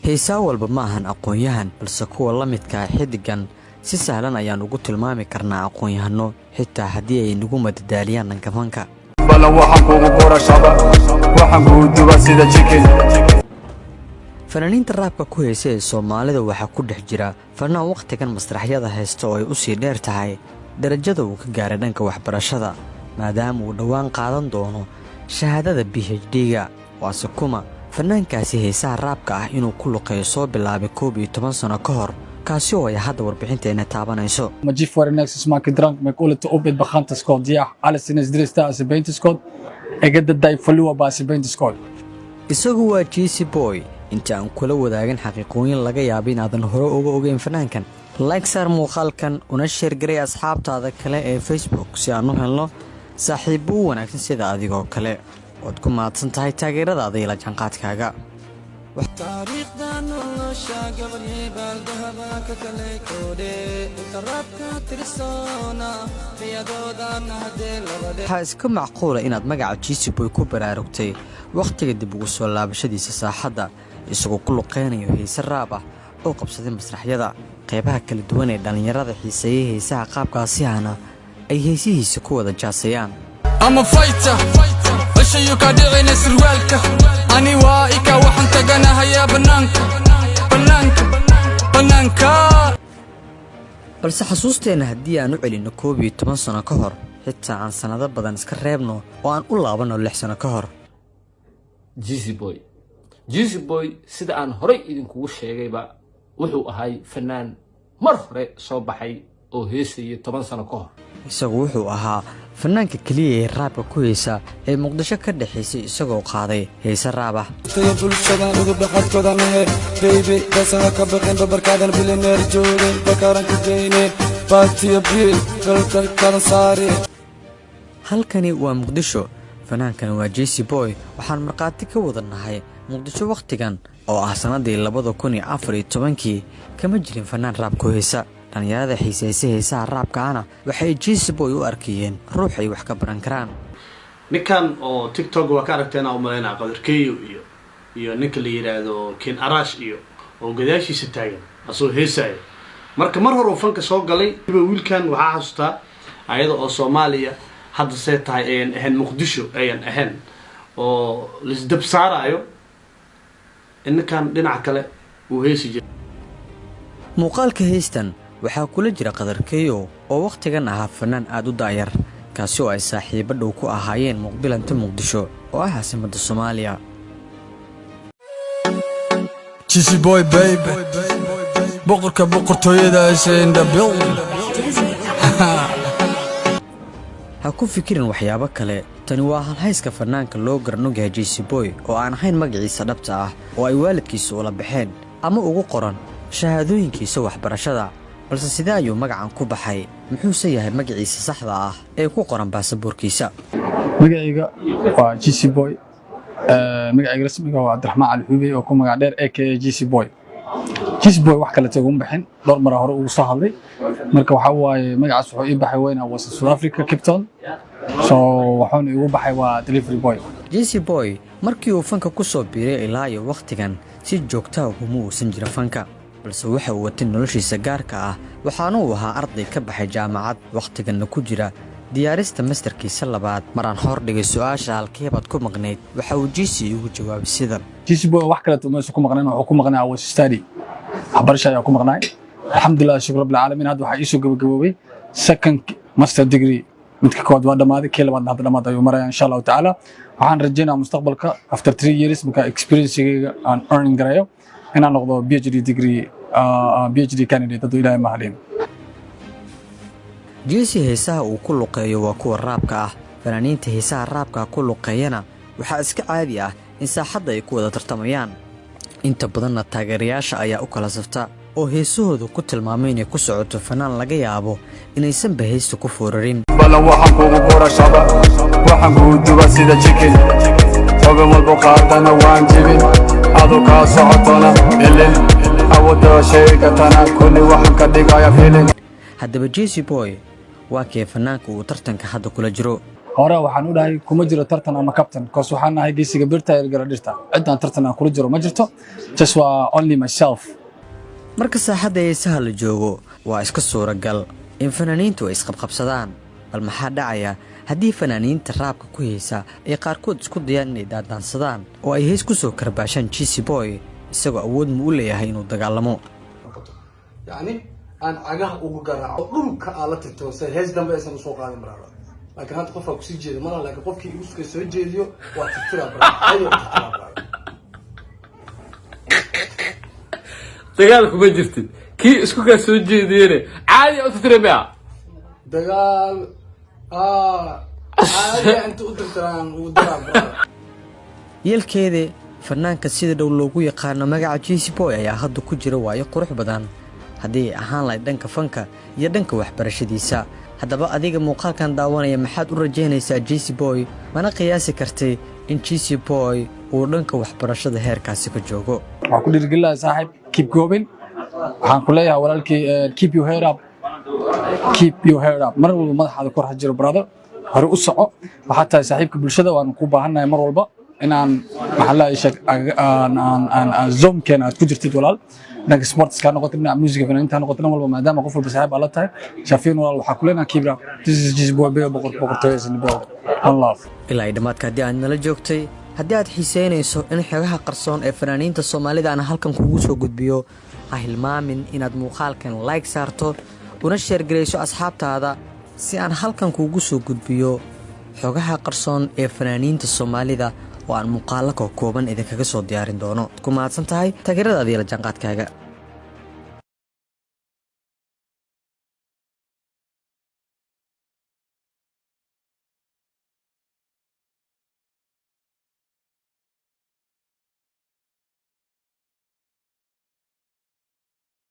heesaa walba ma ahan aqoon-yahan balse kuwa la midka xidigan si sahlan ayaan ugu tilmaami karnaa aqoon-yahano xitaa haddii ay nagu madadaaliyaan dhankafanka fanaaniinta raabka ku heesa ee soomaalida waxaa ku dhex jira fanaan wakhtigan masraxyada haysta oo ay u sii dheer tahay darajada uu ka gaaray dhanka waxbarashada maadaama uu dhowaan qaadan doono shahaadada PhD-ga waase kuma fanaankaasi heesaha raabka ah inuu ku luqeeyo soo bilaabay 11 sano ka hor kaasi oo ay hadda warbixinteena taabanayso Majif for next smaak drank me kulit opet bakhantas kood diyax alles dresta asbayntis kood egada day falwa baasbayntis kood isagu waa Jesse Boy inta aan kula wadaagin xaqiiqooyin laga yaabo in aadan hore uga ogeyn fanaankan like sar muuqaalkan una share garay asxaabtaada kale ee Facebook si aan u helno saaxiibo wanaagsan sida adigoo kale ood ku maadsan tahay taageeradaada ila janqaadkaaga taariikhdan nolosha gabariyay baaldahaba ka kale koode tarabka tirsona riyadoodan hadee labade waxaa iska macquula inaad magaca Jesse Boy ku baraarugtay waqtiga dib ugu soo laabashadiisa saaxadda isagoo ku luqeynayo heesa raab ah oo qabsaday masraxyada qaybaha kala duwan ee dhalinyarada xiiseeyay heesaha qaabkaasi ahna ay heesihiisa ku wada jaasayaan ama fighter ashayu ka dhicina surwaalka ani waa ika waxaan taganahay banaanka balse xasuusteena haddii aan u celino 11 sano ka hor xitaa aan sanado badan iska reebno oo aan u laabano 6 sano ka hor Jesse Boy sida aan horay idinkugu sheegayba wuxuu ahay fanaan mar hore soo baxay oo heesay 10 sano ka hor isagu wuxuu ahaa fanaanka kaliya ee raabka ku heesa ee Muqdisho ka dhaxaysay isagoo qaaday heesa raab ah bulshada ugu dhaqadkoodana baby basana ka baqin barkaadan bilaneer joogay bakaran ku geynay baatiya bil kala saari halkani waa Muqdisho fanaankani waa Jesse Boy waxaan marqaati ka wadanahay Muqdisho waqtigan oo ah sanadii 2014 kama jirin fanaan raab ku heesa dhalinyarada xiiseysay heesaha raabkaana waxay Jesse Boy u arkayeen ruux ay wax ka baran karaan ninkan oo TikTok waa ka aragteen oo maleena qadarkeeyo iyo ninka la yiraahdo Ken Arash iyo oo gadaashiisa taagan asoo heesay marka mar hore uu fanka soo galay wiilkan waxa xasuustaa ayada oo Soomaaliya hadda see tahay ayaan ahayn Muqdisho ayaan ahayn oo lisdab saarayo inkan dhinaca kale uu heesi jiray muuqaalka heestan waxaa kula jira qadarkeeyo oo waqtigan ahaa fanaan aad u daayar kaasi oo ay saaxiibo dhow ku ahaayeen muqbilanta Muqdisho oo ah caasimadda Soomaaliya Jesse Boy baby boqortooyada in the building ha ku fikirin waxyaabo kale tani waa halhayska fanaanka loo garnoogay Jesse Boy oo aan ahayn magaciisa dhabta ah oo ay waalidkiisu ula baxeen ama ugu qoran shahaadooyinkiisa waxbarashada balse sidee ayuu magacan ku baxay muxuu yahay magaciisa saxda ah ee ku qoran baasaboorkiisa magacayga waa Jesse Boy magacayga rasmiga waa Cabdiraxmaan Ali Xubey oo ku magac dheer AKA Jesse Boy wax kale tagu baxin dhowr mar hore uu soo hadlay marka waxa waaye magacaas wuxuu ii baxay wayna waa South Africa Cape Town so waxaan igu baxay waa Delivery Boy Jesse Boy markii uu fanka ku soo biiray ilaa iyo waqtigan si joogto ah uma uusan jira fanka balse waxa uu watay noloshiisa gaarka ah waxaana uu ahaa arday ka baxay jaamacad waqtiganna ku jira diyaarista masterkiisa labaad maraan hor dhigay su'aasha halkeebaad ku maqnayd waxa uu Jesse ugu jawaabay sidan Jesse Boy wax kale tumayso ku maqnaan wuxuu ku maqnaa was study waxbarasho ayaa ku maqnaay alxamdulillah shukr rabbil caalamiin hadda waxa isu gabagaboobay second master degree midka kood waa dhamaaday kii labaad hadda dhamaad ayuu maraya insha Allah taala waxaan rajaynayaa mustaqbalka after 3 years marka experience-gayga aan earning garayo inaan noqdo PhD degree PhD candidate dadoo ilaahay mahadin Jesse heesaha uu ku luqeeyo waa kuwa raabka ah fanaaniinta heesaha raabka ku luqeeyana waxaa iska caadi ah in saaxadda ay ku wada tartamayaan inta badanna taageerayaasha ayaa u kala safta oo heesahoodu ku tilmaamay inay ku socoto fanaan laga yaabo inaysan bahaysta ku foorarin bala waxaan kugu qorashada waxaan kugu duba sida chicken toban walba qaadana waan jibin adu ka socotona ilin awooda sheegatana kulli waxaan ka dhigaya filin haddaba Jesse Boy waa kee fanaanka uu tartanka hadda kula jiro hore waxaan u dhahay kuma jiro tartan ama captain koos waxaan nahay geesiga birta ee garadhirta cidaan tartan aan kula jiro ma jirto just waa only myself. marka saaxadda heesaha la joogo waa iska suuragal in fanaaniintu ay isqabqabsadaan bal maxaa dhacaya haddii fanaaniinta raabka ku heesa ay qaarkood isku dayaan inay daadaansadaan oo ay hees ku soo karbaashaan Cheesy Boy isagoo awood mu u leeyahay inuu dagaalamo يعني أنا عجاه وجرع أقوم كعلى تتوسع هز دم بس أنا سوق على مرة لكن هاد قفة كسيجي مرة لكن قف كي يوسك سويجي ديو وتترى برا أيوة تترى برا dagaalku ma jirtid kii isku ka soo jeediyeen caadi oo titreebaa دجال عادي أنت أترى ودرا برا yeelkeeda fanaanka sida dhow loogu yaqaano magaca Cheesy Boy ayaa hadda ku jira waayo qurux badan haddii ahaan lahayd dhanka fanka iyo dhanka waxbarashadiisa haddaba adiga muuqaalkan daawanaya maxaad u rajaynaysaa Cheesy Boy mana qiyaasi kartay in Cheesy Boy uu dhanka waxbarashada heerkaasi ka joogo waxaan ku dhiirigelinayaa saaxiib keep going waxaan ku leeyahay walaalkii keep your head up mar walba madaxaada kor ha jiro brother hore u soco waxaa tahay saaxiibka bulshada waan ku baahannahay mar walba inaan maxalla ishaq aan zoomkeena aad ku jirtid walaal dhanka sports ka noqoto dhinaca musiga fanaaniinta noqoto dhan walba maadaama qof walba saaxiib ala tahay shafiin walaal waxaa ku leenahay keep up this is Cheesy Boy boqortooyada in the world one love ilaa dhamaadka haddii aad nala joogtay haddii aad xiiseynayso in xogaha qarsoon ee fanaaniinta Soomaalida aan halkan kugu soo gudbiyo ha hilmaamin inaad muuqaalkan like saarto una share gareyso asxaabtaada si aan halkan kugu soo gudbiyo xogaha qarsoon ee fanaaniinta Soomaalida oo aan muuqaalo kooban idinkaga soo diyaarin doono ku mahadsan tahay taageeradaada iyo la jaanqaadkaaga